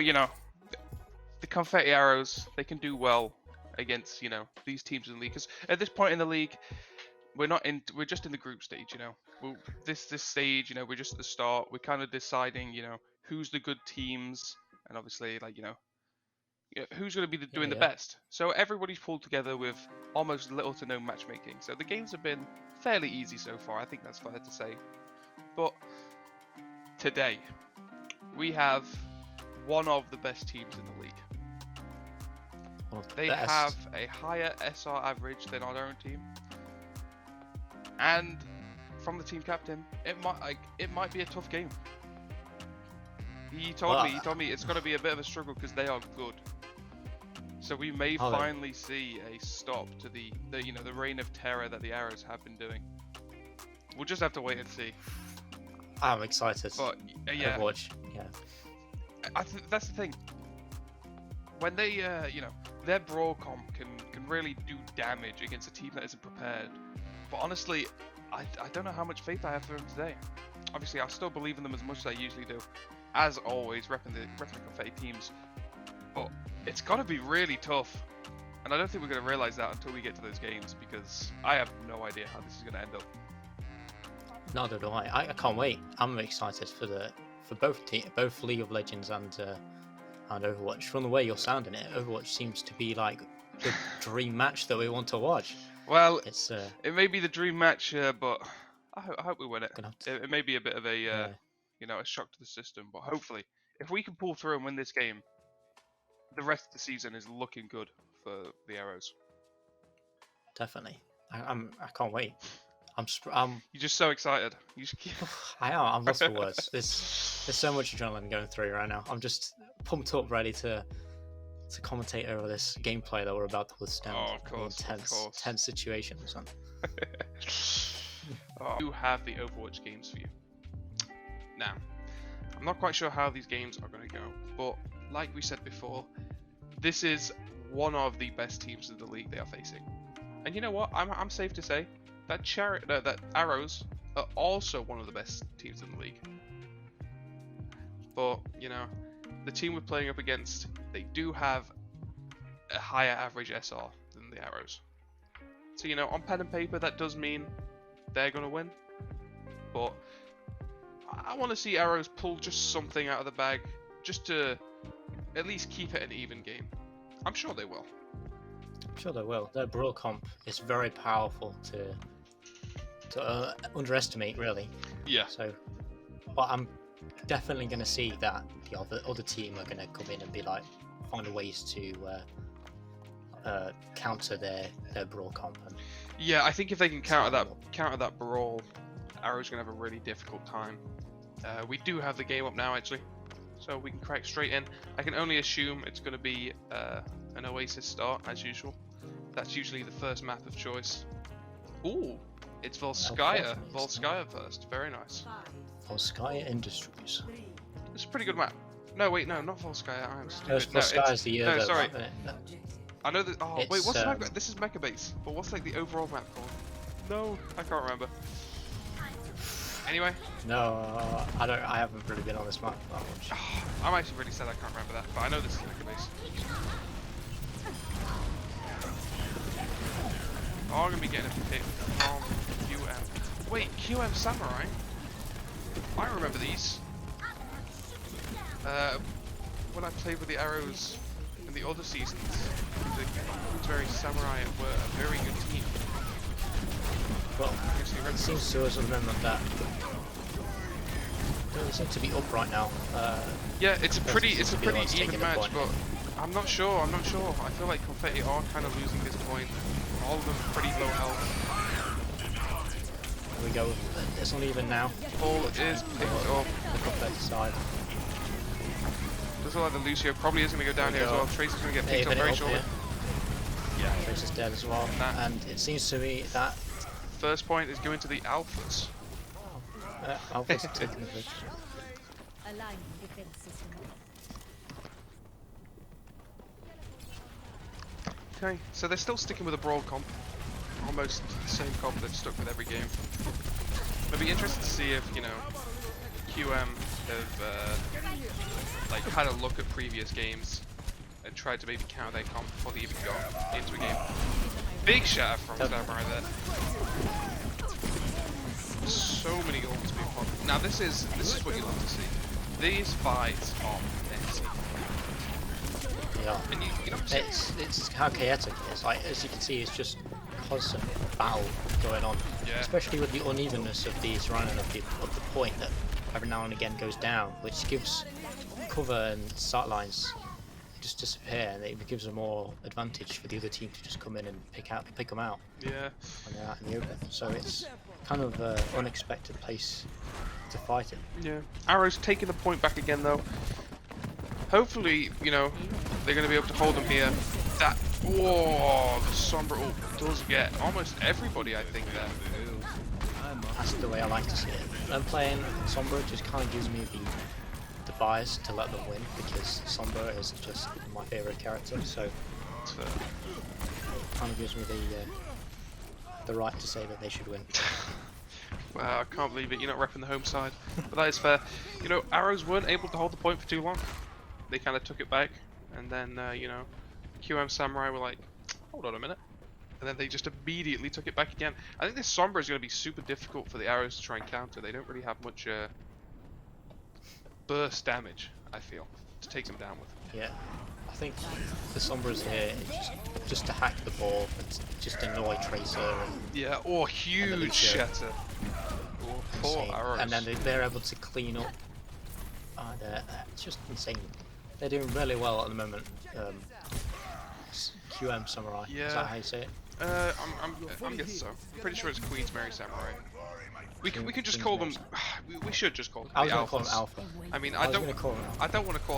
you know, the confetti arrows, they can do well against, you know, these teams in the league. Because at this point in the league, we're just in the group stage, you know. This stage, you know, we're just at the start. We're kind of deciding, you know, who's the good teams, and obviously, like, you know, who's going to be doing the best. So everybody's pulled together with almost little to no matchmaking. So the games have been fairly easy so far. I think that's fair to say. But today, we have one of the best teams in the league. They have a higher SR average than our own team, and from the team captain, it might be a tough game. He told me it's going to be a bit of a struggle because they are good. So we may finally see a stop to the reign of terror that the arrows have been doing. We'll just have to wait and see. I'm excited. But yeah, Overwatch, yeah. That's the thing. When they, you know, their brawl comp can really do damage against a team that isn't prepared. But honestly, I don't know how much faith I have for them today. Obviously, I still believe in them as much as I usually do. As always, repping the confetti teams. But it's got to be really tough. And I don't think we're going to realize that until we get to those games, because I have no idea how this is going to end up. Neither do I. I can't wait. I'm excited for both League of Legends and Overwatch. From the way you're sounding it, Overwatch seems to be like the dream match that we want to watch. Well, it may be the dream match, but I hope we win it. It may be a bit of a you know, a shock to the system, but hopefully, if we can pull through and win this game, the rest of the season is looking good for the Arrows. Definitely, I can't wait. You're just so excited. I am. I'm lost for words. There's so much adrenaline going through right now. I'm just pumped up, ready to commentate over this gameplay that we're about to withstand. Oh, of course, tense situations. I do have the Overwatch games for you. Now, I'm not quite sure how these games are going to go, but like we said before, this is one of the best teams in the league they are facing. And you know what? I'm safe to say that Arrows are also one of the best teams in the league. But, you know, the team we're playing up against, they do have a higher average SR than the Arrows. So, you know, on pen and paper, that does mean they're going to win. But I want to see Arrows pull just something out of the bag, just to at least keep it an even game. I'm sure they will. I'm sure they will. Their brawl comp is very powerful to underestimate, really. Yeah. So, but I'm definitely going to see that the other team are going to come in and be like, find ways to counter their brawl comp. Yeah, I think if they can counter that brawl, Arrow's going to have a really difficult time. We do have the game up now, actually, so we can crack straight in. I can only assume it's going to be an Oasis start, as usual. That's usually the first map of choice. Ooh, it's Volskaya. Volskaya first. Very nice. Volskaya Industries. It's a pretty good map. No, wait, no, not Volskaya. I'm stupid. Volskaya's the no, sorry. Map, I know that. Oh, wait, what's the map? This is Mecha Base, but what's like the overall map called? No, I can't remember. Anyway. No, I haven't really been on this map that much. I'm actually really sad I can't remember that, but I know this is Mecha Base. Oh, I'm gonna be getting a hit from QM. Wait, QM Samurai? I remember these. When I played with the Arrows in the other seasons, the Queensberry Samurai were a very good team. Well, it seems to us at the moment that they seem to be up right now. Yeah, it's a pretty even match, but I'm not sure. I feel like Confetti are kind of losing this point. All of them pretty low health. Here we go. It's not even now. Ball is picked up. The Confetti side. Looks like the Lucio probably is going to go down here as well. Tracer's going to get picked up very shortly. Yeah, Tracer's dead as well. And it seems to be that first point is going to the Alphas. Alphas are taking the victory. Okay, so they're still sticking with a brawl comp. Almost the same comp they've stuck with every game. It'll be interesting to see if, you know, QM have like had a look at previous games and tried to maybe counter their comp before they even got into a game. Big shatter from Samurai there. So many ults being popped. Now this is what you love to see. These fights are messy. Yeah. And you don't see It's how chaotic it is. Like, as you can see, it's just constant battle going on. Yeah. Especially with the unevenness of the surrounding of the point that every now and again goes down, which gives cover and start lines just disappear, and it gives a more advantage for the other team to just come in and pick them out Yeah. when they're out in the open. So it's kind of an unexpected place to fight it. Yeah. Arrow's taking the point back again though. Hopefully, you know, they're going to be able to hold them here. That, whoa, the Sombra ult does get almost everybody, I think, there. That's the way I like to see it. When playing Sombra, it just kind of gives me the bias to let them win, because Sombra is just my favourite character, so it kind of gives me the right to say that they should win. Wow, I can't believe it, you're not repping the home side. But that is fair. You know, Arrows weren't able to hold the point for too long. They kind of took it back, and then, you know, QM Samurai were like, hold on a minute. And then they just immediately took it back again. I think this Sombra is going to be super difficult for the Arrows to try and counter. They don't really have much burst damage, I feel, to take them down with. Yeah, I think the Sombras here is just to hack the ball and just annoy Tracer. And, yeah, or huge shatter. Oh, poor Arrows. And then they're able to clean up. It's just insane. They're doing really well at the moment. QM Samurai. Yeah. Is that how you say it? I'm guessing so. Pretty sure it's Queen's Mary Samurai. We can just call them. We should just call them I was the going to call them Alphas. Alpha. I mean, I don't want to call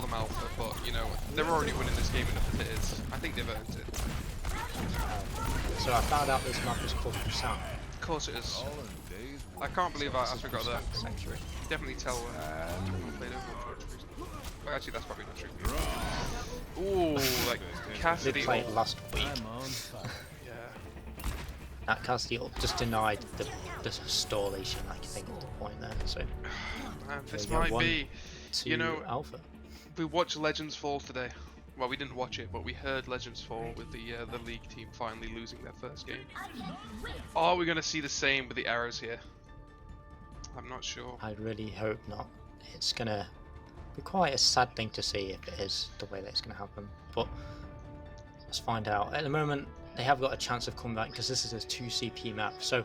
them Alpha, but you know, they're already winning this game enough as it is. I think they've earned it. So I found out this map is called Busan. Of course it is. I can't believe I forgot that. Sanctuary. Definitely tell who played Overwatch recently. Well, actually, that's probably not true. Ooh, like They Cassidy. played last week. Yeah. That Cassidy just denied the stallation, I think, at the point there. So Man, this there you go, might be. 1-2 You know, Alpha. we watched Legends Fall today. Well, we didn't watch it, but we heard Legends Fall with the League team finally losing their first game. Are we going to see the same with the Arrows here? I'm not sure. I really hope not. It's gonna be quite a sad thing to see if it is the way that it's gonna happen. But let's find out. At the moment, they have got a chance of coming back because this is a 2 CP map. So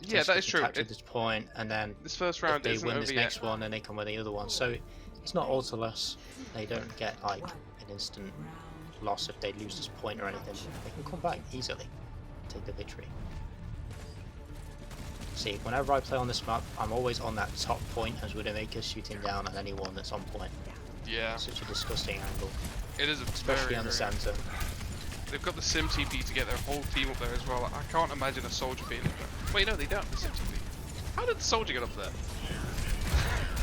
Yeah, that is true. At this point, and then This first round if they isn't win over this yet. next one, and they come with the other one. So it's not all to loss. They don't get like an instant loss if they lose this point or anything. They can come back easily, take the victory. See, whenever I play on this map, I'm always on that top point as Widowmaker, shooting down at anyone that's on point. Yeah, Such a disgusting angle, it is a especially on the center. They've got the Sim TP to get their whole team up there as well. I can't imagine a soldier being up there. Wait, no, they don't have the Sim TP. How did the soldier get up there?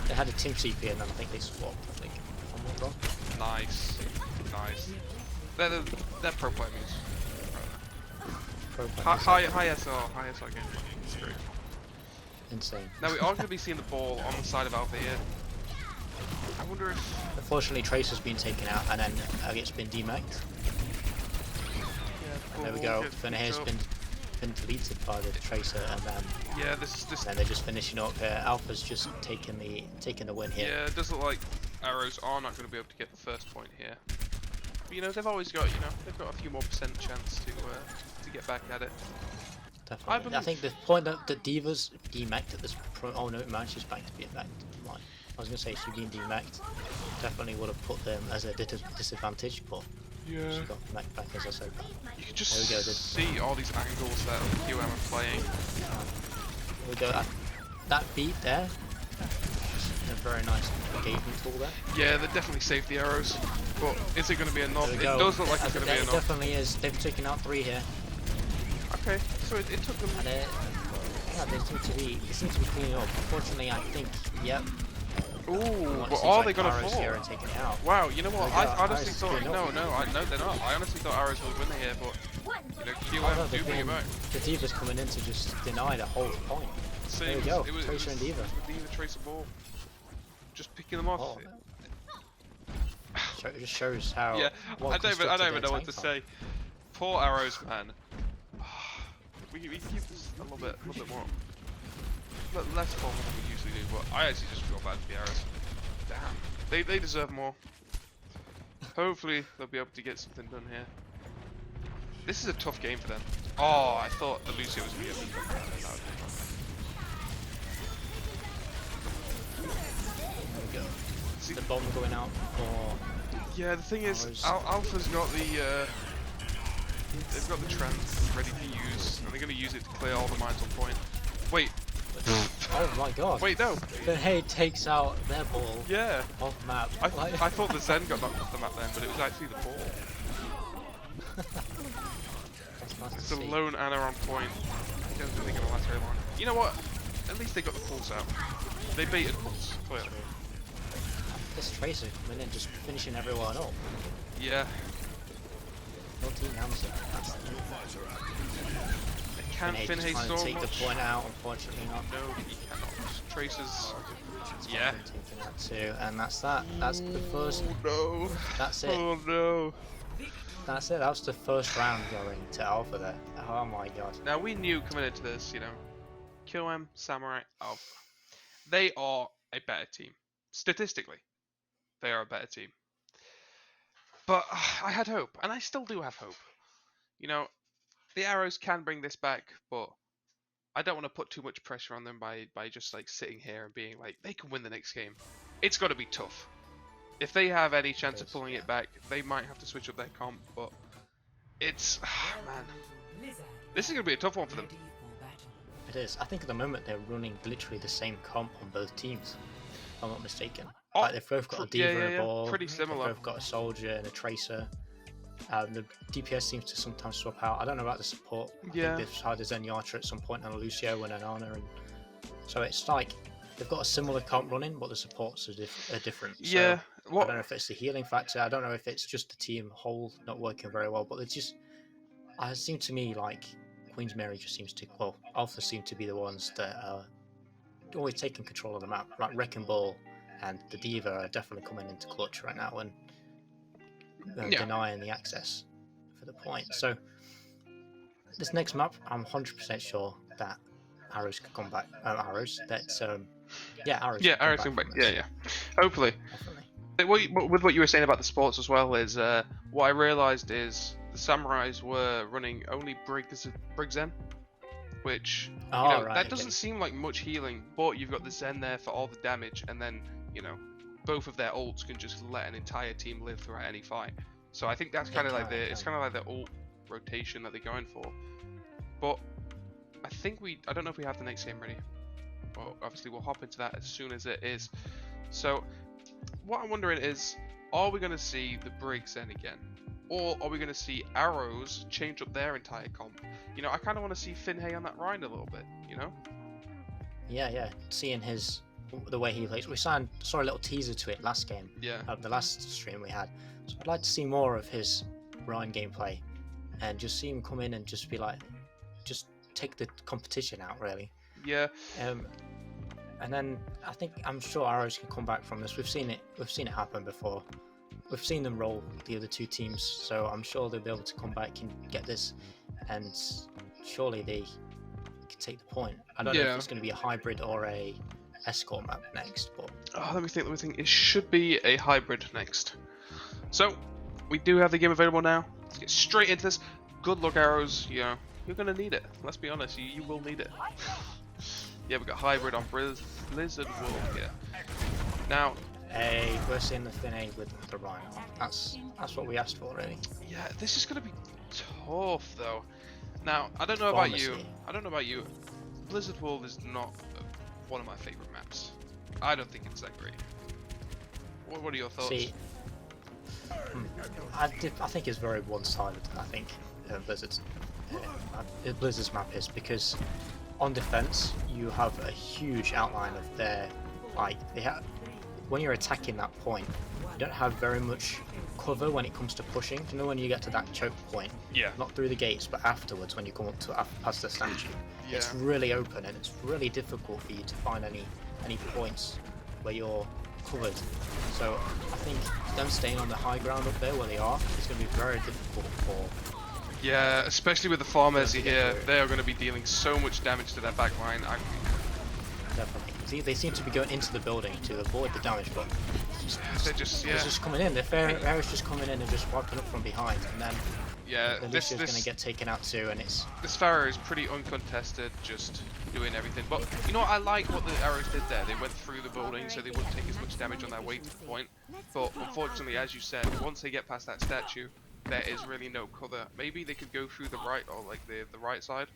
They had a team CP and then I think they swapped, I think, if I'm not wrong. Nice, nice. They're pro players. High SR game. It's great. Insane. Now we are going to be seeing the ball on the side of Alpha here. I wonder if... Unfortunately, Tracer's been taken out and then it's been demacked. Yeah, There we go. Finahir's been deleted by the Tracer, and then yeah, this. and they're just finishing up here. Alpha's just taking the win here. Yeah, it does look like Arrows are not going to be able to get the first point here. But, you know, they've always got, you know, they've got a few more % chance to get back at it. Definitely. I think the point that the Divas demacked at this oh no, it manages back to be back. Right. I was gonna say she being demacked definitely would have put them as a disadvantage, but Yeah. she got macked back as I said. You can just There we go, see all these angles that QM are playing. There we go. That beat there. A very nice engagement tool there. Yeah, they definitely saved the Arrows. But is it going to be enough? There It we go. does look like it's going to be It enough. definitely is. They've taken out 3 here. Okay, so it took them... And yeah, they seem to be cleaning up. Unfortunately, I think, yep. Ooh, but are they going to fall? Here and taking it out. Wow, you know what? There we I go. honestly Arrows thought... cleaning No, up. no, they're not. I honestly thought Arrows would win here, but... You know, QM Oh, no, do bring it back. the Diva's coming in to just deny the whole point. Same There we go, it was Tracer and Diva. Diva, Tracer ball. just picking them off. Oh, it just shows how. Yeah, well I don't even constructed know their what to tanks are. say. Poor arrows, man. We can keep this a little bit more, less formal than we usually do. But I actually just feel bad for the arrows. Damn, they deserve more. Hopefully they'll be able to get something done here. This is a tough game for them. Oh, I thought the Lucio was going to be able to come down. There we go. Is the bomb going out for? Yeah, the thing is, Arrows. Alpha's got the they've got the trends ready to use, and they're going to use it to clear all the mines on point. Wait. Oh my god. Wait, no. The Hay takes out their ball Yeah. off map. I thought the Zen got knocked off the map then, but it was actually the ball. That's nice It's to a see. lone Ana on point. I don't think they're going to last very long. You know what? At least they got the pulse out. They baited pulse, clearly. This Tracer coming in, just finishing everyone up. Yeah. No team Hamza. They can't Finhay Finhay just trying so to take much. the point out, unfortunately not. No, he cannot. Traces. Yeah. Taking that too, and that's that. That's the first. Oh no. That's it. Oh no. That's it. That was the first round going to Alpha there. Oh my god. Now we knew coming into this, you know, QM, Samurai, Alpha. They are a better team. Statistically, they are a better team. But I had hope, and I still do have hope. You know, the Arrows can bring this back, but I don't want to put too much pressure on them by just like sitting here and being like, they can win the next game. It's got to be tough. If they have any chance of pulling it back, they might have to switch up their comp, but it's, man, this is going to be a tough one for them. It is. I think at the moment they're running literally the same comp on both teams, if I'm not mistaken. Oh, Like they've both got a Diva and a ball. pretty similar. They've both got a Soldier and a Tracer. The DPS seems to sometimes swap out. I don't know about the support. I Yeah. think they've had a Zenyatta at some point and a Lucio and an Ana, and so it's like they've got a similar comp running, but the supports are different. So Yeah. I What? don't know if it's the healing factor. I don't know if it's just the team whole not working very well. But it's just, it seems to me like Queen's Mary just seems to, well, Alpha seem to be the ones that are always taking control of the map. Like Wrecking Ball and the Diva are definitely coming into clutch right now and Yeah. denying the access for the point. So this next map, I'm 100% sure that Arrows can come back. Arrows. That's Arrows. Yeah, can come Arrows come back. from Yeah, this, yeah. Hopefully. definitely. With what you were saying about the sports as well is what I realised is the Samurais were running only Brig Zen, which Oh, right, that okay. doesn't seem like much healing, but you've got the Zen there for all the damage, and then both of their ults can just let an entire team live throughout any fight. So I think that's kind of like it's kind of like the ult rotation that they're going for. But I don't know if we have the next game ready. Well, obviously we'll hop into that as soon as it is. So what I'm wondering is, are we going to see the Brig Zen again? Or are we going to see Arrows change up their entire comp? I kind of want to see Finhay on that Rhine a little bit, Yeah. Seeing the way he plays, we saw a little teaser to it last game. Yeah. The last stream we had. So I'd like to see more of his Rhine gameplay, and just see him come in and just be like, just take the competition out really. Yeah. And then I'm sure Arrows can come back from this. We've seen it happen before. We've seen them roll the other two teams, so I'm sure they'll be able to come back and get this, and surely they can take the point. I don't know if it's going to be a hybrid or a escort map next, but Let me think. It should be a hybrid next. So we do have the game available now. Let's get straight into this. Good luck, Arrows. You're gonna need it. Let's be honest. You will need it. Yeah, we got hybrid on Blizzard World here. Now, hey, we're seeing the Finhay with the Rhine. That's what we asked for, really. yeah, this is gonna be tough though. Now, I don't know about you. Blizzard World is not one of my favorite maps. I don't think it's that great. What are your thoughts? See, I think it's very one-sided. I think Blizzard's map is, because on defense you have a huge outline of their, when you're attacking that point, you don't have very much cover when it comes to pushing. When you get to that choke point, Yeah. not through the gates, but afterwards when you come up to past the statue, Yeah. it's really open and it's really difficult for you to find any points where you're covered. So I think them staying on the high ground up there where they are is going to be very difficult for. Yeah, especially with the Farmers Yeah, here, yeah. they are going to be dealing so much damage to their back line. Definitely. See, they seem to be going into the building to avoid the damage, but They're just, yeah. it's just coming in. The arrows just coming in and just wiping up from behind, and then Yeah, the Lucio's going to get taken out too, and it's. This Pharaoh is pretty uncontested, just doing everything. But you know what, I like what the arrows did there. They went through the building so they wouldn't take as much damage on their way to the point. But unfortunately, as you said, once they get past that statue, there is really no cover. Maybe they could go through the right, or like the right side.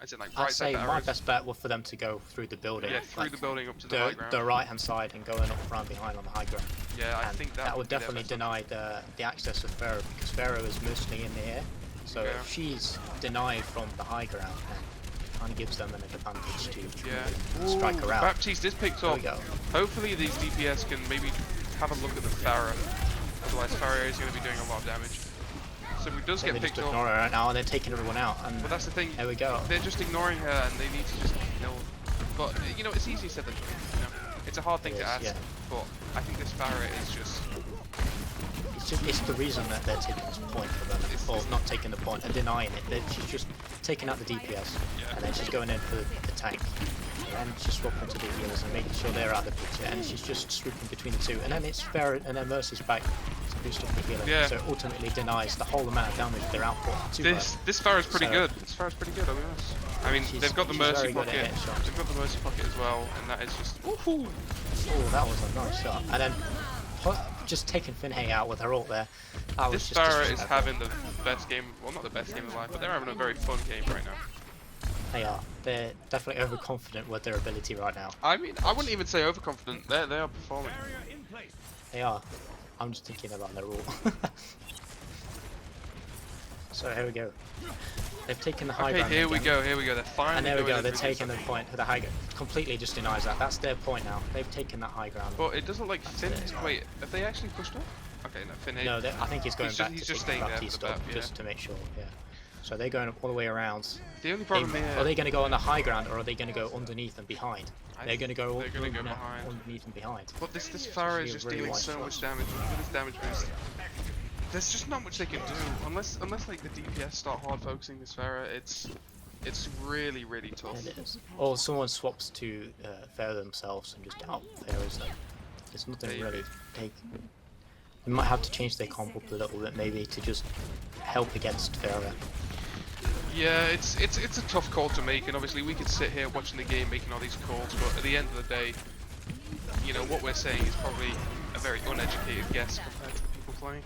As in, like, right I'd side say of the my arrows. best bet was for them to go through the building. Yeah, through like, the building up to the high ground. The right hand side and going up around behind on the high ground. Yeah, I and think that would definitely deny the access of Pharaoh, because Pharaoh is mostly in the air. So if she's denied from the high ground, then kind of gives them an advantage to strike around. Baptiste is picked up. Hopefully these DPS can maybe have a look at the Pharaoh. Otherwise Pharaoh is going to be doing a lot of damage. So he does get picked up. Ignore her right now, and they're taking everyone out. And but that's the thing. There we go. They're just ignoring her, and they need to just kill. But you know, it's easy said than done. You know, it's a hard thing to ask. But I think this Pharaoh is just. It's the reason that they're taking this point for them, or not taking the point and denying it. She's just taking out the DPS, and then she's going in for the tank, and she's swapping to the healers and making sure they're out of the picture, and she's just swooping between the two, and then it's Pharaoh, and then Mercy's back to boost up the healer, so ultimately denies the whole amount of damage they're output to this Pharaoh's pretty good. This Pharaoh's pretty good, I'll be honest. I mean, they've got the Mercy pocket. They've got the Mercy pocket as well, and that is just. Woohoo! Oh, that was a nice shot, and then. Just taking Finhay out with her ult there. This Pharaoh is having the best game, well not the best game of life, but they're having a very fun game right now. They are. They're definitely overconfident with their ability right now. I mean, I wouldn't even say overconfident. They are performing. They are. I'm just thinking about their ult. So here we go. They've taken the high ground. Okay, here we go. They're finally. And there we go. They're taking the point. The high ground completely just denies that. That's their point now. They've taken that high ground. But it doesn't like Finn. Wait, have they actually pushed up? Okay, no, Finn. No, I think he's going back he's to just staying there for the BAP, just to make sure. Yeah. So they're going all the way around. The only problem here. Are they going to go on the high ground, or are they going to go underneath and behind? They're going to go behind. Underneath and behind. But this Pharaoh is just dealing so much damage. Look at his damage boost. There's just not much they can do unless like the DPS start hard focusing this Pharaoh. It's really tough. It is. Or someone swaps to Pharaoh themselves and just out Pharaohs them. There's nothing really. They might have to change their comp up a little bit maybe to just help against Pharaoh. Yeah, it's a tough call to make, and obviously we could sit here watching the game making all these calls, but at the end of the day, you know what we're saying is probably a very uneducated guess compared to the people playing.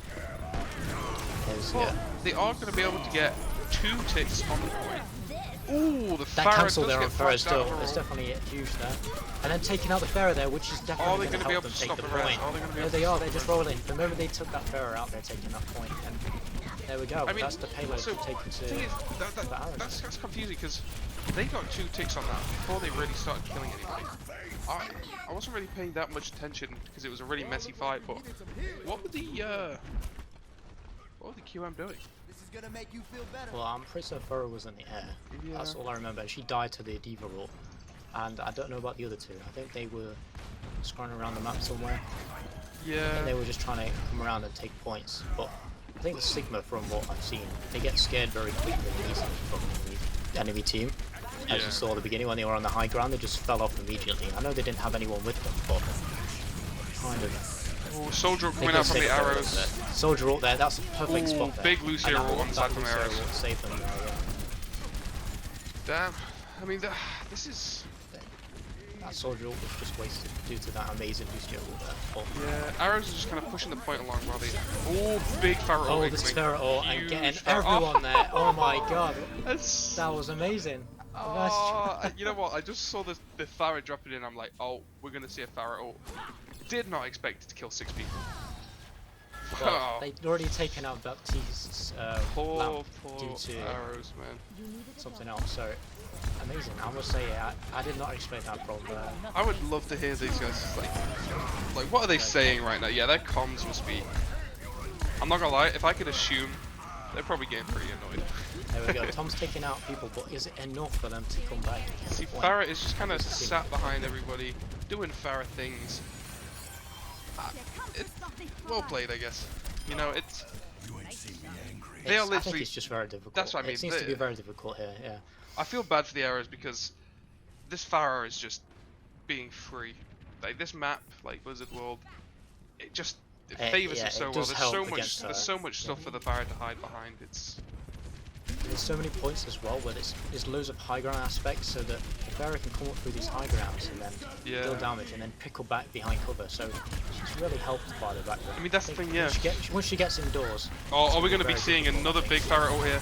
But they are going to be able to get 2 ticks on the point. Ooh, the Pharaoh cancel does there on get Pharaoh flashed out still. It's definitely huge there. And then taking out the Pharaoh there, which is definitely going to help them take the point. There they are, they're just rolling. The moment they took that Pharaoh out, they're taking that point. And there we go. I mean, that's the payload to take to the arrows. That's confusing because they got 2 ticks on that before they really started killing anybody. I wasn't really paying that much attention because it was a really messy fight, but what were the QM doing? Gonna make you feel better. Well, I'm pretty sure Pharaoh was in the air. Yeah. That's all I remember. She died to the Diva ult, and I don't know about the other 2. I think they were scrolling around the map somewhere. Yeah. I think they were just trying to come around and take points. But I think the Sigma, from what I've seen, they get scared very quickly and easily from the enemy team. As you saw at the beginning when they were on the high ground, they just fell off immediately. I know they didn't have anyone with them, but kind of. Oh, Soldier coming out from the arrows. Soldier ult there, that's a perfect spot there. Big Lucia ult on the side from the arrows. Save them there, Damn, I mean, this is... That Soldier ult was just wasted due to that amazing Lucia ult there. Yeah, arrows are just kind of pushing the point along while they... Oh, big Pharaoh ult. Oh, this Pharaoh ult and getting everyone there. Oh my god. That was amazing. Oh, you know what, I just saw the Pharaoh dropping in, I'm like, oh, we're going to see a Pharaoh ult. Did not expect it to kill 6 people. Well, they'd already taken out Baptiste's lamp due to arrows, man. Something else, so amazing. I must say, I did not expect that from I would love to hear these guys, like what are they saying right now? Yeah, their comms must be... I'm not gonna lie, if I could assume, they're probably getting pretty annoyed. There we go, Tom's taking out people, but is it enough for them to come back? See, Farah is just kind of sat behind everybody, doing Farah things. It's well played, I guess. You know, it's they I are think literally. it's just very difficult. That's what I mean. It seems to be very difficult here. Yeah. I feel bad for the arrows because this Pharah is just being free. Like this map, like Blizzard World, it favors yeah, him so it well. does help There's against so much stuff for the Pharah to hide behind. There's so many points as well where there's loads of high ground aspects, so that the Pharah can come up through these high grounds and then deal damage and then pickle back behind cover. So she's really helped by the background. I mean, that's the thing, yeah. Once she gets indoors. Oh, are we going to be seeing another big Pharah ult here?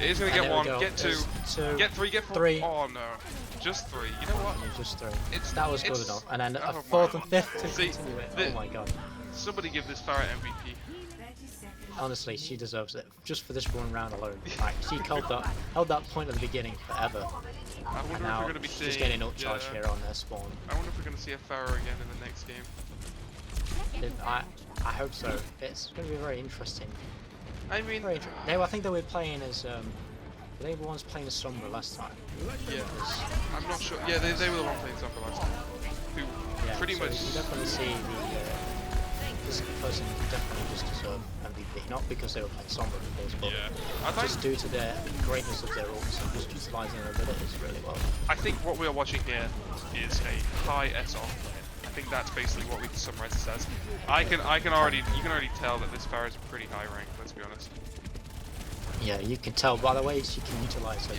It is going to get one, get two, get three, get four. Three. Oh no, just three. You know what? Just three. That was good enough. And then a oh fourth my and fifth to See, continue it. Oh my god. Somebody give this Pharah MVP. Honestly, she deserves it just for this one round alone. Like, she held that point at the beginning forever. I wonder And if now we're going to be seeing. she's getting ult charge here on their spawn. I wonder if we're going to see a Pharah again in the next game. I hope so. It's going to be very interesting. I mean, I think they were playing as they were the ones playing as Sombra last time. yeah, I'm not sure. Yeah, they were the one playing Sombra last time. Who pretty much. You definitely see this person definitely just deserve MVP, not because they were playing Sombra, of course, but just due to the greatness of their ults and just utilising their abilities really well. I think what we are watching here is a high SR. I think that's basically what we can summarize this as. You can already tell that this Pharah is a pretty high rank. Let's be honest. Yeah, you can tell by the way she can utilise her.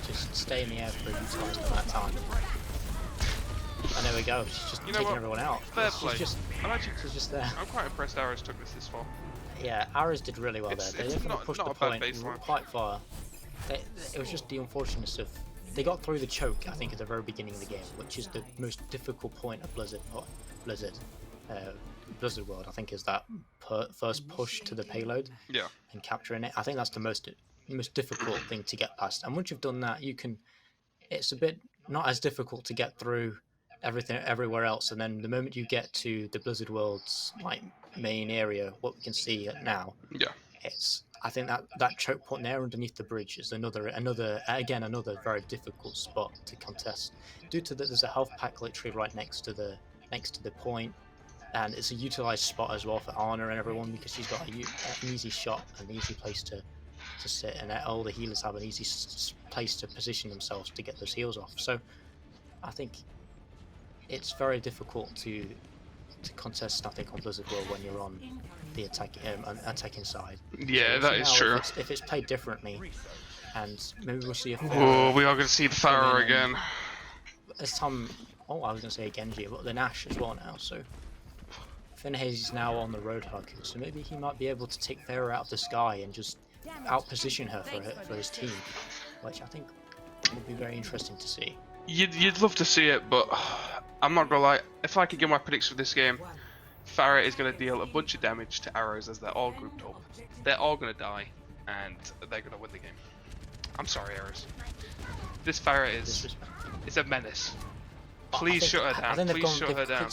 Just stay in the air for utilising that time. And there we go. She's just taking everyone out. Fair play. She's just there. I'm quite impressed Arrows took this far. Yeah, Arrows did really well there. They definitely pushed the point baseline. quite far. It was just the unfortunateness of they got through the choke, I think, at the very beginning of the game, which is the most difficult point of Blizzard World. I think is that first push to the payload and capturing it. I think that's the most difficult thing to get past. And once you've done that, it's a bit not as difficult to get through everywhere else. And then the moment you get to the Blizzard World's like main area, what we can see now, I think that choke point there underneath the bridge is another very difficult spot to contest, due to that there's a health pack literally right next to the point, and it's a utilized spot as well for Arna and everyone because she's got an easy shot, an easy place to sit, and all the healers have an easy place to position themselves to get those heals off. So I think it's very difficult to contest, I think, on Blizzard World when you're on the attacking side. Yeah, so that is true. If it's played differently, and maybe we'll see a Oh, we are going to see the Pharah again. This time, I was going to say a Genji, but the Nash as well now, so Finhaze is now on the Roadhog, so maybe he might be able to take Pharah out of the sky and just out-position her for his team, which I think would be very interesting to see. You'd love to see it, but I'm not gonna lie. If I could give my prediction for this game, Pharah is gonna deal a bunch of damage to Arrows as they're all grouped up. They're all gonna die, and they're gonna win the game. I'm sorry, Arrows. This Pharah is a menace. Please shut her down. Please shut her down.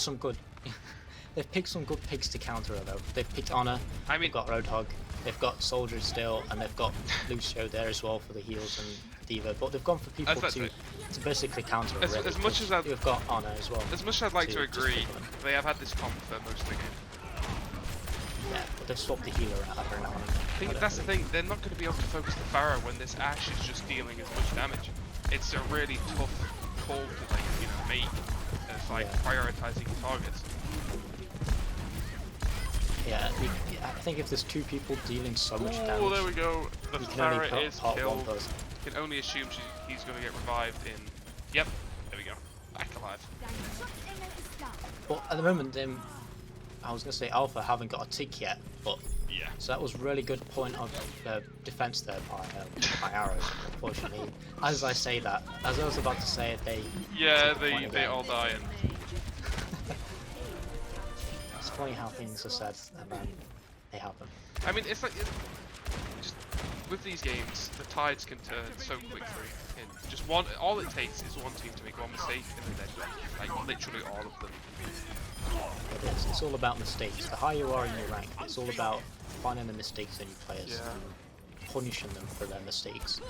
They've picked some good picks to counter her though. They've picked Honor, they've got Roadhog, they've got Soldier still, and they've got Lucio there as well for the heals and D.Va. But they've gone for people to basically counter her. As much as they've got Honor as well. As much as I'd like to agree, they have had this comp for most of the game. Yeah, but they've swapped the healer out every now and then. I think that's the thing. They're not going to be able to focus the Pharah when this Ashe is just dealing as much damage. It's a really tough call to make as prioritizing targets. Yeah, I think if there's two people dealing so much damage... Oh, there we go. The Pharah is killed. You can only assume he's going to get revived in... Yep, there we go. Back alive. But at the moment, I was going to say Alpha haven't got a tick yet, but... Yeah. So that was really good point of defense there by Arrows, unfortunately. As I say that, as I was about to say it, they... Yeah, they all die. It's funny how things are said and then they happen. I mean, it's like just with these games, the tides can turn so quickly. And just all it takes is one team to make one mistake, and then they're done. Like literally all of them. It is. It's all about mistakes. The higher you are in your rank, it's all about finding the mistakes in your players and punishing them for their mistakes.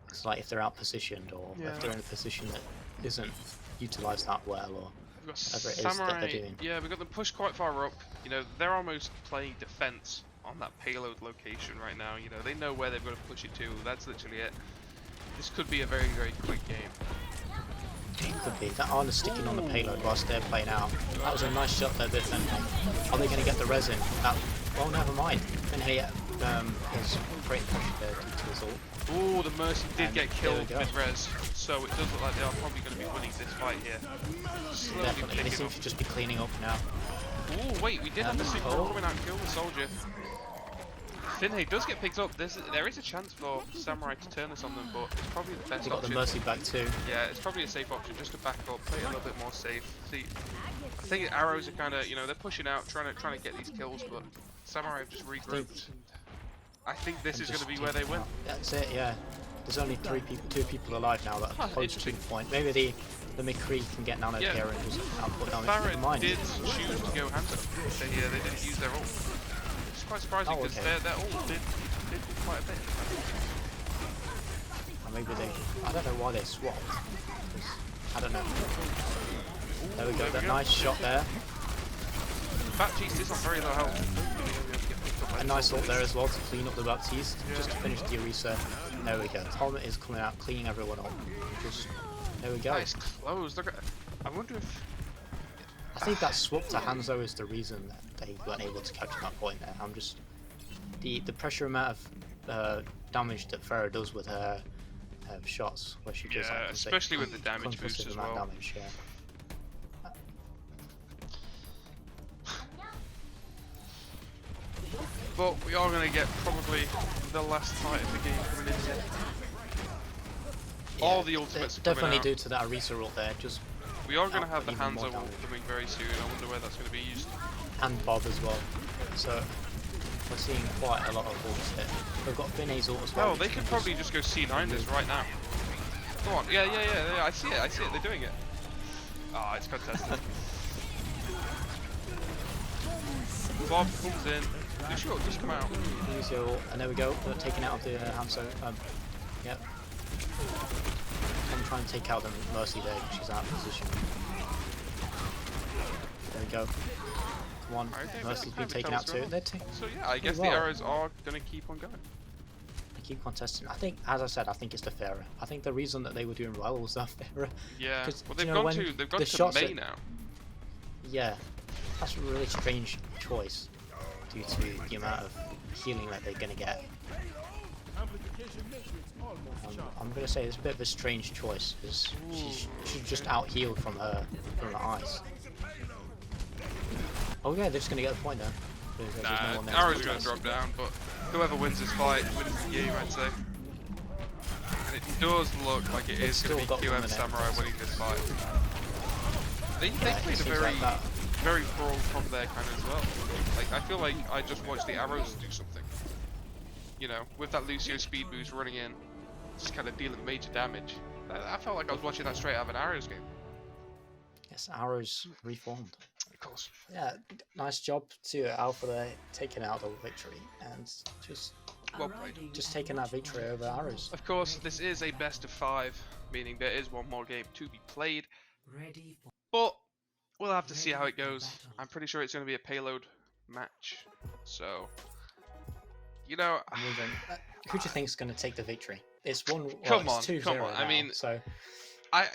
It's like if they're out positioned or if they're in a position that isn't utilised that well, or We've got whatever it is that Samurai. they're doing. Yeah, we've got them pushed quite far up. You know, they're almost playing defense on that payload location right now. You know, they know where they've got to push it to. That's literally it. This could be a very, very quick game. It could be. That Arna's sticking on the payload whilst they're playing out. That was a nice shot there, but then are they going to get the resin? Well, never mind. Finhay is great pressure there due to his ult. Oh, the Mercy did And get there we killed go. with res, so it does look like they are probably going to be winning this fight here. Slowly Definitely. They picking seem up. to just be cleaning up now. Oh, wait, we did have the super oh. coming out and kill the soldier. Finhay does get picked up. There is a chance for Samurai to turn this on them, but it's probably the best They got option. the Mercy back too. Yeah, it's probably a safe option just to back up, play it a little bit more safe. See, I think arrows are kind of, you know, they're pushing out, trying to get these kills, but Samurai have just regrouped. And I think this is going to be where they win. That's it. Yeah. There's only two people alive now that are close to the point. Maybe the McCree can get nano here and just output damage. Never Barrett mind. did choose to go hands up. They didn't use their ult. It's quite surprising because their ult did do quite a bit. Or maybe I don't know why they swapped. I don't know. There we go. That nice shot there. Baptiste is on very low health. A nice ult there as well to clean up the Baptiste, just to finish the Orisa. There we go. Talmud is coming out, cleaning everyone up. Just there we go. Nice close. Look at. I wonder if. I think that swap to Hanzo is the reason that they weren't able to capture that point there. I'm just the pressure amount of damage that Farah does with her shots, where she does like especially with the damage boost as well. Damage, yeah. But we are going to get probably the last fight of the game coming in here. All the ultimates are definitely out. due to that Orisa ult there. Just we are going to have the even more Hanzo ult coming very soon. I wonder where that's going to be used. and Bob as well. So we're seeing quite a lot of ults here. We've got Vinay's ult as well. Oh, they could probably just go C9 this right now. Go on. Yeah. I see it. They're doing it. Ah, it's contested. Bob comes in. Lucio, just come out. Lucio, and there we go. They're taken out of the Hanzo. Yep. I'm trying to take out the Mercy there because she's out of position. There we go. Come on, Mercy's been taken out too. So yeah, I guess the arrows are going to keep on going. They keep contesting. I think, as I said, I think it's the Farah. I think the reason that they were doing well was that Farah. Yeah. Well, they've gone the to May now. Yeah, that's a really strange choice due to the amount of healing that they're going to get. I'm going to say it's a bit of a strange choice because she's just out healed from her ice. Oh yeah, they're just going to get the point there. There's no one there arrows are going to drop down, but whoever wins this fight wins the game, I'd say. And it does look like it is going to be QM Samurai winning this fight. They played a very brawl from there kind of as well. Like, I feel like I just watched the arrows do something. You know, with that Lucio speed boost running in, just kind of dealing major damage. I felt like I was watching that straight out of an Arrows game. Yes, Arrows reformed. Of course. Yeah, nice job to Alpha there, taking out the victory and Well played. just taking that victory over Arrows. Of course, this is a best of 5, meaning there is one more game to be played. But we'll have to see how it goes. I'm pretty sure it's going to be a payload match. So, you know, I'm wondering, who do you think is going to take the victory? It's one. Well, come it's on, 2-0 come on. now, I mean, so I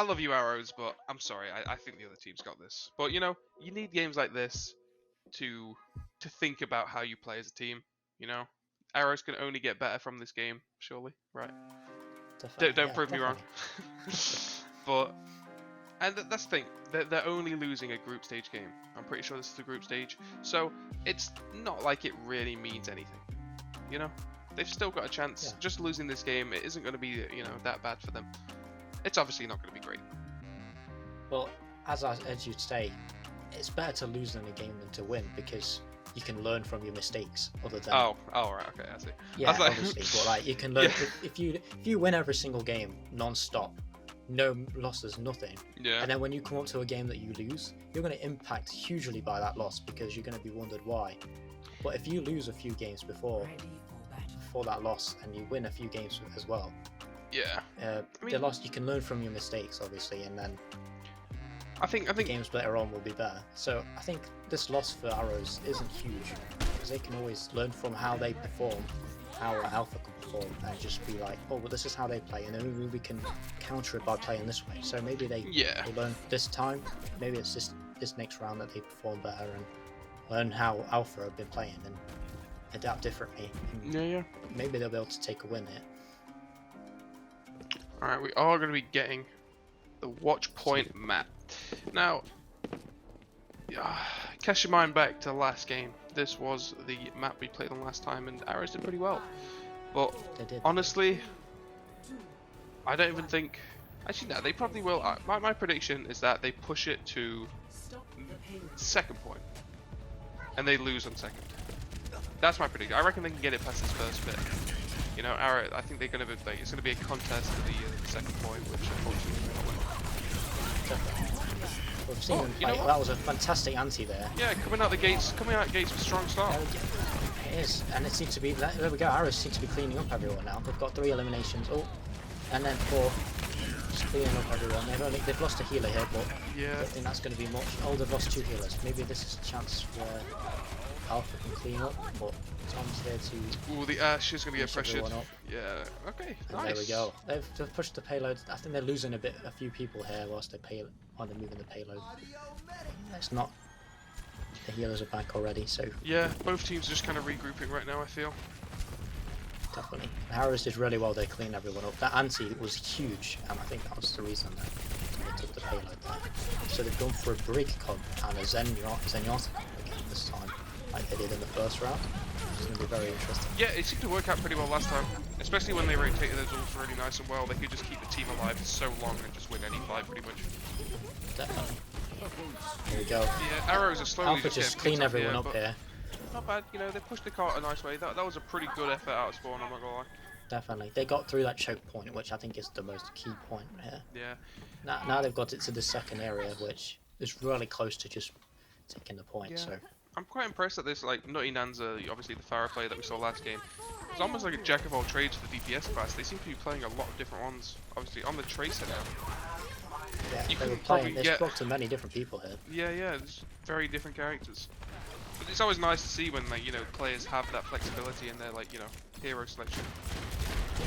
love you Arrows, but I'm sorry. I think the other team's got this. But you know, you need games like this to think about how you play as a team. You know, Arrows can only get better from this game, surely, right? Don't prove me wrong. But that's the thing. They're only losing a group stage game. I'm pretty sure this is the group stage, so it's not like it really means anything. You know, they've still got a chance. Yeah. Just losing this game, it isn't going to be that bad for them. It's obviously not going to be great. Well, as you'd say, it's better to lose in a game than to win because you can learn from your mistakes. Other than right, okay, I see. Yeah, obviously, but like you can learn if you win every single game non-stop, no losses, nothing. Yeah. And then when you come up to a game that you lose, you're going to impact hugely by that loss because you're going to be wondered why. But if you lose a few games before that loss and you win a few games as well, yeah. the loss you can learn from your mistakes, obviously, and then I think the games later on will be better. So I think this loss for Arrows isn't huge because they can always learn from how they perform, how Alpha can perform, and just be like, oh, well, this is how they play, and then we can counter it by playing this way. So maybe they learn this time. Maybe it's this next round that they perform better and learn how Alpha have been playing and adapt differently. And Yeah. maybe they'll be able to take a win here. Alright, we are going to be getting the watch point map. Now, cast your mind back to the last game. This was the map we played on last time, and Arrows did pretty well. But honestly, I don't even think. Actually, no, they probably will. My prediction is that they push it to second point, and they lose on second. That's my prediction. I reckon they can get it past this first bit. You know, Arrow. I think they're gonna be. Like, it's gonna be a contest for the second point, which unfortunately they may not win. We've seen them play. That was a fantastic anti there. Yeah, coming out gates with strong start. It is, and it seems to be. There we go. Arrows seem to be cleaning up everyone now. They've got 3 eliminations. Oh, and then 4. Just cleaning up everyone. They've lost a healer here, but I don't think that's going to be much. Oh, they've lost 2 healers. Maybe this is a chance where Alpha can clean up, but Tom's there to. Ooh, the Ash is going to get pressured. Yeah. Okay. And nice. there we go. They've pushed the payload. I think they're losing a few people here whilst they're moving the payload. It's not. The healers are back already, so. Yeah, both teams are just kind of regrouping right now, I feel. Definitely. Harris did really well there, cleaning everyone up. That anti was huge, and I think that was the reason that they took the payload there. So they've gone for a Brig comp and a Zenyatta again this time, like they did in the first round. It's going to be very interesting. Yeah, it seemed to work out pretty well last time, especially when they rotated those ults really nice and well. They could just keep the team alive for so long and just win any fight pretty much. Definitely. Here we go. Yeah, Arrows are slowly Alpha just clean everyone up here. Not bad, you know, they pushed the cart a nice way. That was a pretty good effort out of spawn, I'm not gonna lie. Definitely. They got through that choke point, which I think is the most key point here. Yeah. Now they've got it to the second area, which is really close to just taking the point, so. I'm quite impressed at this, like, Nutty Nanza, obviously the Pharah player that we saw last game. It's almost like a jack of all trades for the DPS class. They seem to be playing a lot of different ones. Obviously, on the Tracer now. Yeah, they were playing, they spoke to many different people here. Yeah, there's very different characters. But it's always nice to see when, like, you know, players have that flexibility in their, like, you know, hero selection.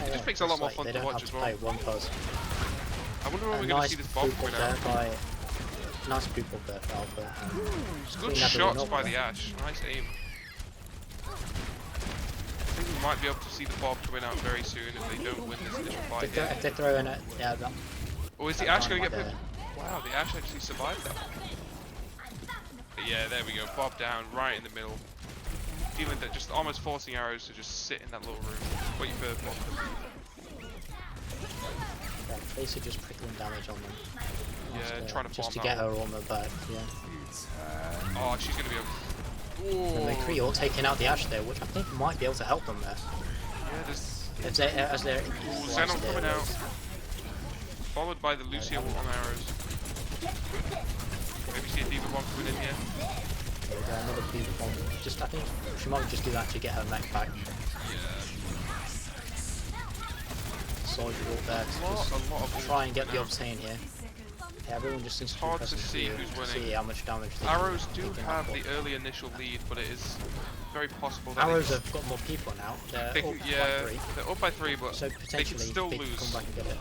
It just makes it a lot more fun to watch as well. They don't have to play one person. I wonder when we're going to see this bomb coming out. Nice people there for Alpha. Good shots by the Ash. Nice aim. I think we might be able to see the Bob coming out very soon if they don't win this initial fight. If they throw in it, yeah. Or is the Ash going to get picked? Wow, the Ash actually survived that. But yeah, there we go. Bob down right in the middle. Feeling that, just almost forcing Arrows to just sit in that little room. Wait for Bob. Yeah, Tracer just prickling damage on them. Yeah, trying to just to farm get her armor back. Yeah. Oh, she's going to be able. And the Creole taking out the Ash there, which I think might be able to help them there. Yeah, as they're Xenon coming out. Followed by the Lucio on Arrows. Maybe see a Diva Bomb coming in here. Another Diva Bomb. I think she might just do that to get her mech back. Yeah. Soldier ult there to try and get the obtain here. Yeah, everyone just seems it's hard to see who's winning. See how much damage they Arrows do have the early initial lead, but it is very possible that Arrows have got more people now. They're they're up by 3, but so potentially they can still they lose. Can come back and get it.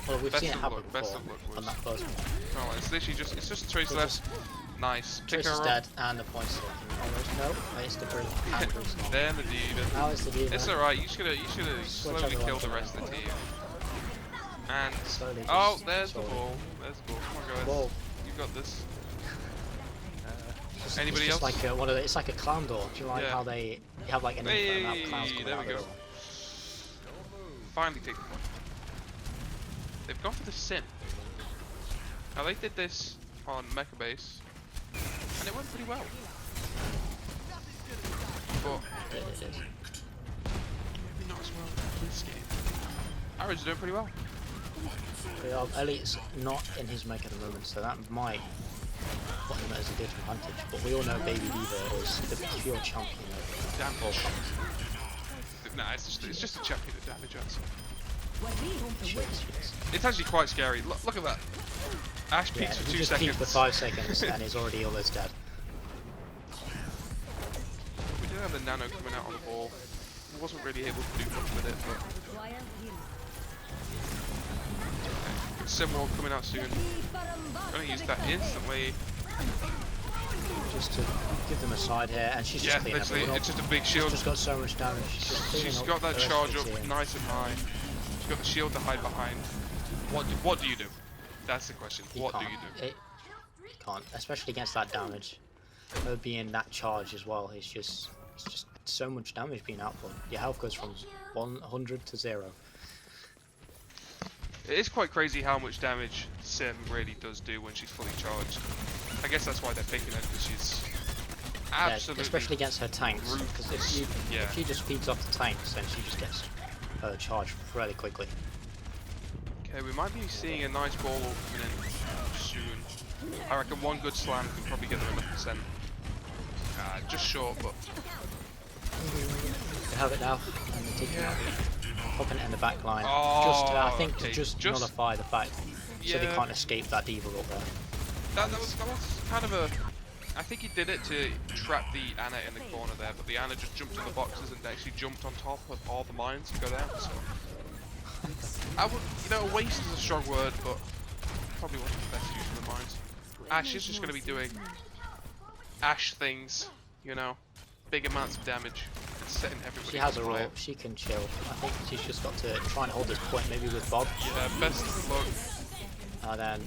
Well, we've seen it happen before on that first one. Oh, it's literally just Trace left. Nice. Trace is dead and the points almost. No, it's the brilliant. Then the Diva. Now it's the Diva. It's alright, you should have slowly killed the rest of the team. And slowly there's the ball. There's the ball. Come on, guys. Whoa. You got this. Anybody it's else? Like it's like a clown door. Do you like how they have like an inferno of clowns coming there out we of go. the door? Finally take the point. They've gone for the Sim. Now they did this on Mecha Base, and it went pretty well. But maybe not as well in this game. Arrows are doing pretty well. Elliot's not in his make at the moment, so that might put him as a disadvantage. But we all know Baby Diva is the pure champion of damage. Nah, it's just a champion of damage, I'd say. It's actually quite scary. Look at that. Ash Yeah, peeks for he 2 just seconds. peeked for 5 seconds and he's already almost dead. We did have the nano coming out on the ball. Wasn't really able to do much with it, but Simwall coming out soon. Gonna use that instantly. Just to give them a side here, and she's Yeah, just cleaning literally, everyone it's up. just a big She's shield. just got so much damage. She's got that charge up nice and high. She's got the shield to hide behind. What do you do? That's the question. What do you do? You can't, especially against that damage. Her being that charge as well, it's just so much damage being output. Your health goes from 100 to 0. It is quite crazy how much damage Sim really does do when she's fully charged. I guess that's why they're picking her, because she's absolutely... Yeah, especially against her tanks, because if she just feeds off the tanks, then she just gets charged really quickly. Okay, we might be seeing a nice ball coming in soon. I reckon one good slam can probably get her enough percent. Just short, but... They have it now, and they're taking it, popping it in the back line. Oh, I think okay, to just just- nullify the fact, so they Yeah. can't escape that diva up there. That was kind of a... I think he did it to trap the Anna in the corner there, but the Anna just jumped in the boxes and actually jumped on top of all the mines to go down, so... I would, you know, waste is a strong word, but probably wasn't the best use of the mines. Ash is just going to be doing Ash things, you know, big amounts of damage, and setting everybody She has a on roll, fire. she can chill. I think she's just got to try and hold this point, maybe with Bob. Yeah, best of luck. And then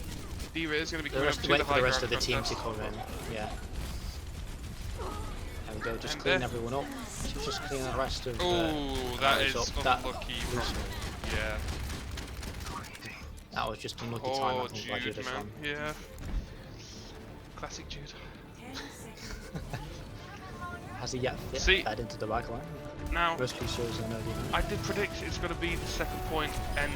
Diva is going to be the coming up rest, to wait the for high the rest of ground the team to contest. come in. Yeah. There we go, just And clean there. everyone up. She's just cleaning the rest of Oh, that is up. That- unlucky. Yeah. That was just unlucky time, Oh, I think, by Jude, Judas man. Ram. Yeah. Classic Jude. Has he yet See- fed into the back line? Now, Most shows I know the I did predict it's going to be the second point end.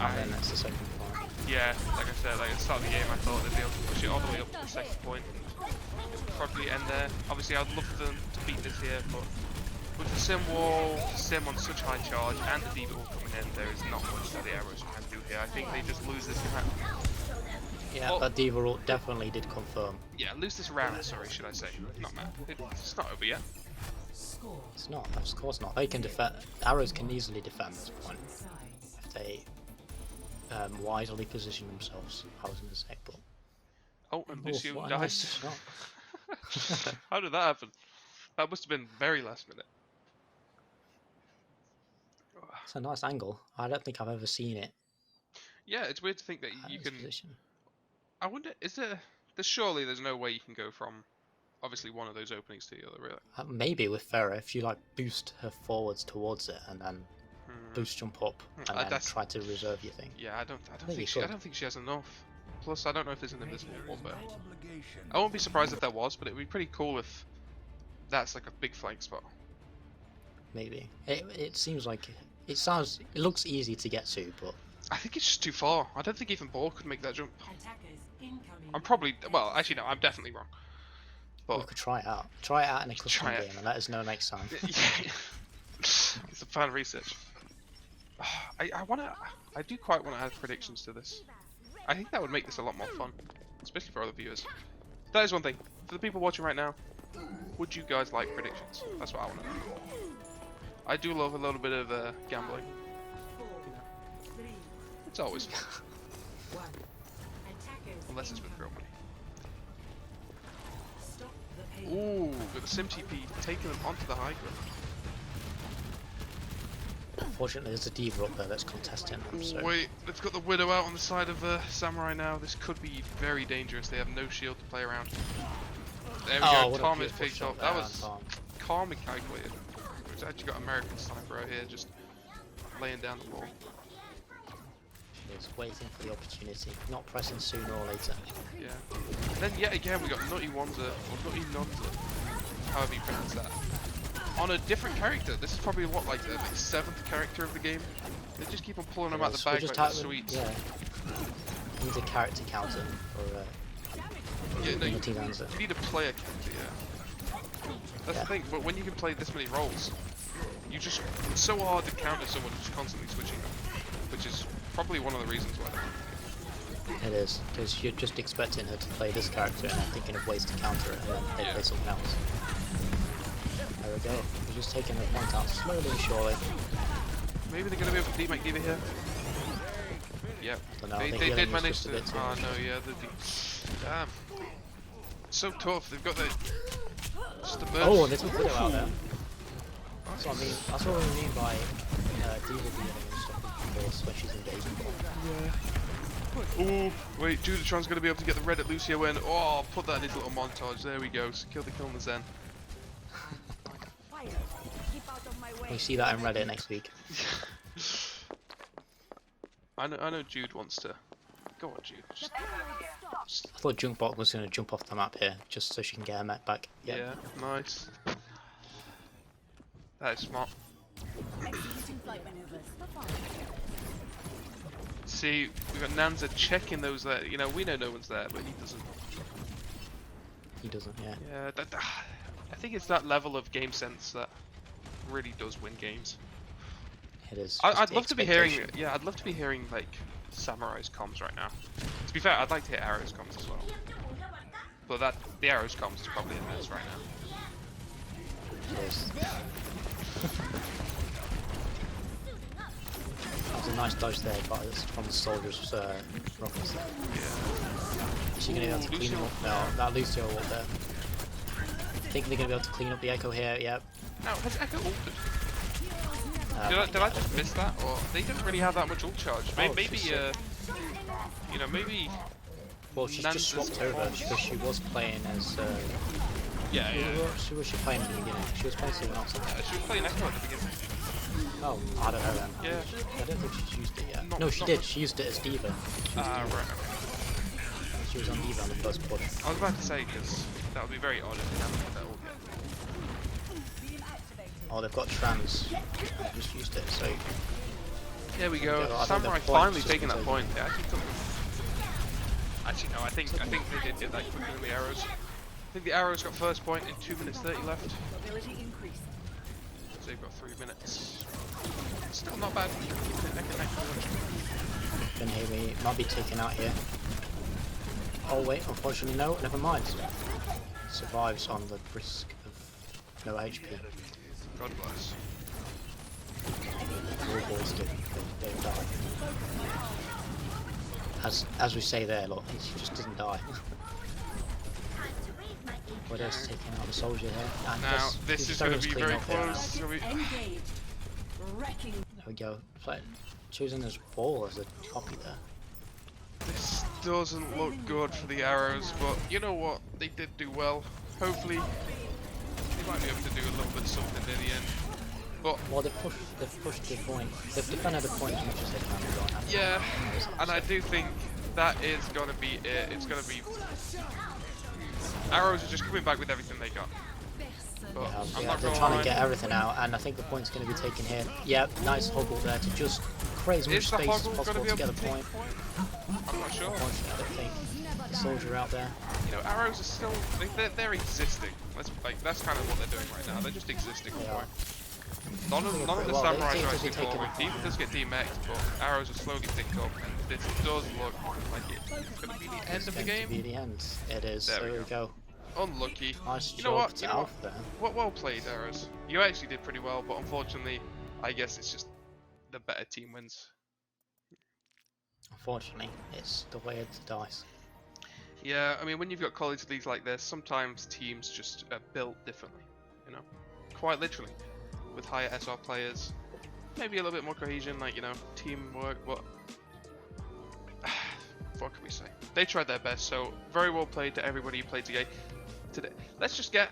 and then that's the second point. Yeah, like I said, like at the start of the game, I thought they'd be able to push it all the way up to the second point. It would probably end there. Obviously, I'd love them to beat this here, but with the Sim wall, Sim on such high charge, and the Diva wall coming in, there is not much that the arrows can do here. I think they just lose this round. Yeah, Well- that Diva ult definitely did confirm. Yeah, lose this round, sorry, should I say. Not mad. It's not over yet. It's not, of course not. They can defend. Arrows can easily defend this point if they wisely position themselves. I was going to say, but Oh, and Lucio what a nice dies. shot. How did that happen? That must have been very last minute. It's a nice angle. I don't think I've ever seen it. Yeah, it's weird to think that at you this can... position. I wonder, is there... Surely there's no way you can go from, obviously, one of those openings to the other, really. Maybe with Farah, if you like boost her forwards towards it and then boost jump up and then that's- try to reserve your thing. Yeah, I don't you think she has enough. Plus, I don't know if there's an invisible one, but I won't be surprised if there was, but it'd be pretty cool if that's like a big flank spot. Maybe. It seems like it looks easy to get to, but I think it's just too far. I don't think even Ball could make that jump. I'm probably, well, actually no, I'm definitely wrong. we But could try it out. Try it out in a custom Try it. game and let us know next time. yeah, it's a fan research. I do quite want to add predictions to this. I think that would make this a lot more fun, especially for other viewers. That is one thing. For the people watching right now, would you guys like predictions? That's what I want to know. I do love a little bit of gambling. You know, it's always fun. Unless it's with real money. Ooh, with the Sim TP taking them onto the high ground. Unfortunately, there's a Diva up there that's contesting them. So Wait, they've got the Widow out on the side of Samurai now. This could be very dangerous. They have no shield to play around. There we go. what a Tom is beautiful picked shot up. That there, was Tom. calm and calculated. We've actually got American Sniper out here just laying down the ball. She's waiting for the opportunity, not pressing sooner or later. Yeah. And then yet again we got Nutty Wanza, or Nutty Nonza, however you pronounce that. On a different character. This is probably what, like the 7th character of the game. They just keep on pulling them out the bag like they're sweets. Yeah. Needs a character counter for Yeah, no, you Nutty Dancer. need a player character, yeah. That's the thing, but when you can play this many roles, it's so hard to counter someone who's constantly switching them, which is probably one of the reasons why. It is, because you're just expecting her to play this character and then thinking of ways to counter it, and then they play something else. There we go. We're just taking the point out slowly and surely. Maybe they're going to be able to demake Diva here. Yep. They did manage to. Oh no, yeah. Damn. It's so tough. They've got the. Just the burst. Oh, and they took Widow out there. That's what I mean. That's what we mean by Diva being and stuff with force when she's engaging. Oh, wait, Judatron's going to be able to get the red at Lucio in. Oh, put that in his little montage. There we go. Kill the kill on the Zen. We see that in Reddit next week. I know Jude wants to. Go on, Jude. I thought Junkbot was going to jump off the map here, just so she can get her mech back. Yep. Yeah, nice. That is smart. See, we've got Nanza checking those there. You know, we know no one's there, but he doesn't. He doesn't, yeah. Yeah, I think it's that level of game sense that really does win games. It is. I'd love to be hearing, yeah, I'd love to be hearing like Samurai's comms right now. To be fair, I'd like to hear Arrow's comms as well. But the Arrow's comms is probably a mess right now. It is. That was a nice dodge there, but it's from the soldiers' rockets there. Yeah. Is she going to be able to clean them up? No, that Lucio up there. I think they're going to be able to clean up the Echo here, yep. Now, has Echo ulted? Did I just miss that? Or they didn't really have that much ult charge. Maybe you know, maybe. Well, she's just swapped over because she was playing as. Yeah. Who was she playing at the beginning? She was playing someone else. She was playing Echo at the beginning. Oh, I don't know then. Yeah. I don't think she's used it yet. No, she did. She used it as Diva. Ah, right. She was on Diva on the first push. I was about to say because that would be very odd if they hadn't put that ult yet. Oh, they've got trans. I just used it, so. There we go. Yeah, Samurai finally taking that point. They actually took them. Actually, no. I think they did get that quicker than the Arrows. I think the Arrows got first point in 2 minutes 30 left. So they've got 3 minutes. Still not bad. Can hear me. Might be taken out here. Oh wait, unfortunately no. Never mind. Survives on the risk of no HP. God bless. All boys do. They die. As we say there, look, he just doesn't die. Widow's taking out the soldier here. And Now this is going to be very close. There we go. Choosing his ball as a copy there. This doesn't look good for the Arrows, but you know what? They did do well. Hopefully, they might be able to do a little bit something near the end. But well, they've pushed the point. They've defended the point as much as they can. Yeah, and I do think that is gonna be it. It's gonna be Arrows are just coming back with everything they got. But I'm not they're trying to get everything out, and I think the point's going to be taken here. Yep, nice hoggle there to just create as much space as possible to get a point. I'm not sure. I don't think the soldier out there. You know, Arrows are still they're existing. That's kind of what they're doing right now. They're just existing. None of the samurais are actually falling. Diva does get demexed, but Arrows are slowly picked up, and this does look like it's going to be the end of the game. It's going to be the end. It is. There we go. Unlucky. Nice you know what? to Alpha there. Well played, Arrows. You actually did pretty well, but unfortunately, I guess it's just the better team wins. Unfortunately, it's the way of the dice. Yeah, I mean, when you've got college leagues like this, sometimes teams just are built differently. You know, quite literally, with higher SR players, maybe a little bit more cohesion, like teamwork. But what can we say? They tried their best, so very well played to everybody who played today. Let's just get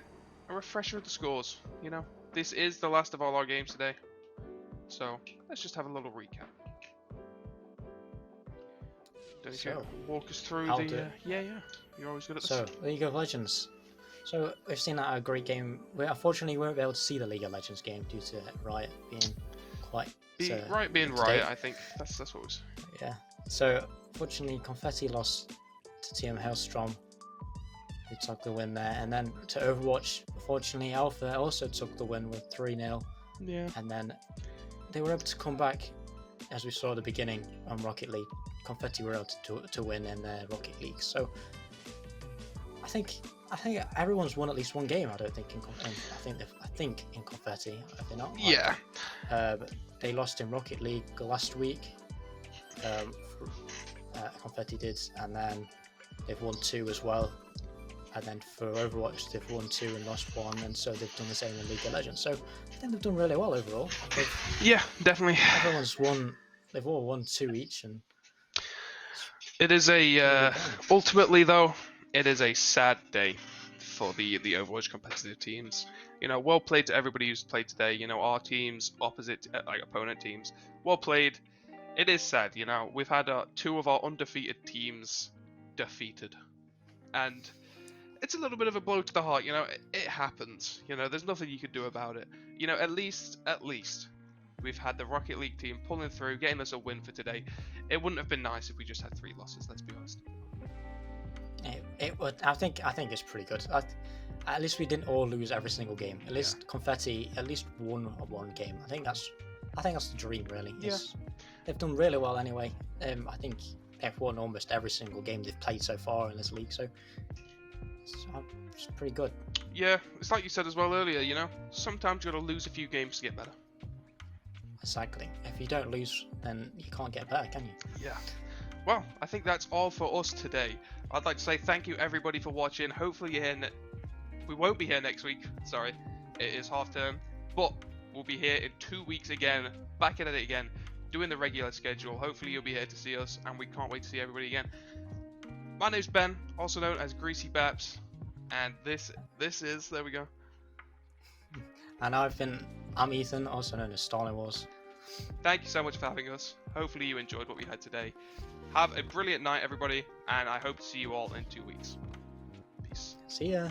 a refresher of the scores. You know, this is the last of all our games today, so let's just have a little recap. Don't you walk us through yeah, you're always good at this. So, League of Legends. So we've seen that a great game. Unfortunately, we won't be able to see the League of Legends game due to Riot being quite. Riot being Riot, I think that's what it was. Yeah. So unfortunately, Confetti lost to Team Hailstorm, who took the win there, and then to Overwatch. Unfortunately, Alpha also took the win with 3-0. Yeah. And then they were able to come back as we saw at the beginning on Rocket League, Confetti were able to win in their Rocket League. So I think everyone's won at least one game. I don't think I think in Confetti, if they're not. Yeah. But they lost in Rocket League last week. Confetti did, and then they've won 2 as well. And then for Overwatch, they've won 2 and lost 1, and so they've done the same in League of Legends. So I think they've done really well overall. Yeah, definitely. Everyone's won. They've all won 2 each, and it is a ultimately though, it is a sad day for the Overwatch competitive teams. You know, well played to everybody who's played today. You know, our teams, opposite like opponent teams, well played. It is sad, you know. We've had 2 of our undefeated teams defeated, and it's a little bit of a blow to the heart. You know, it happens. You know, there's nothing you can do about it. You know, at least we've had the Rocket League team pulling through, getting us a win for today. It wouldn't have been nice if we just had 3 losses. Let's be honest. It would. I think it's pretty good. At least we didn't all lose every single game. At least Confetti at least won one game. I think that's the dream, really. They've done really well anyway. I think they've won almost every single game they've played so far in this league. So it's pretty good. Yeah, it's like you said as well earlier. You know, sometimes you got to lose a few games to get better. Exactly. If you don't lose, then you can't get better, can you? Yeah. Well, I think that's all for us today. I'd like to say thank you everybody for watching. Hopefully you're here. We won't be here next week. Sorry, it is half term, but we'll be here in 2 weeks again, back at it again, doing the regular schedule. Hopefully you'll be here to see us, and we can't wait to see everybody again. My name's Ben, also known as Greasybaps, and this is, there we go. And I'm Ethan, also known as Starling Wars. Thank you so much for having us. Hopefully you enjoyed what we had today. Have a brilliant night, everybody, and I hope to see you all in 2 weeks. Peace. See ya.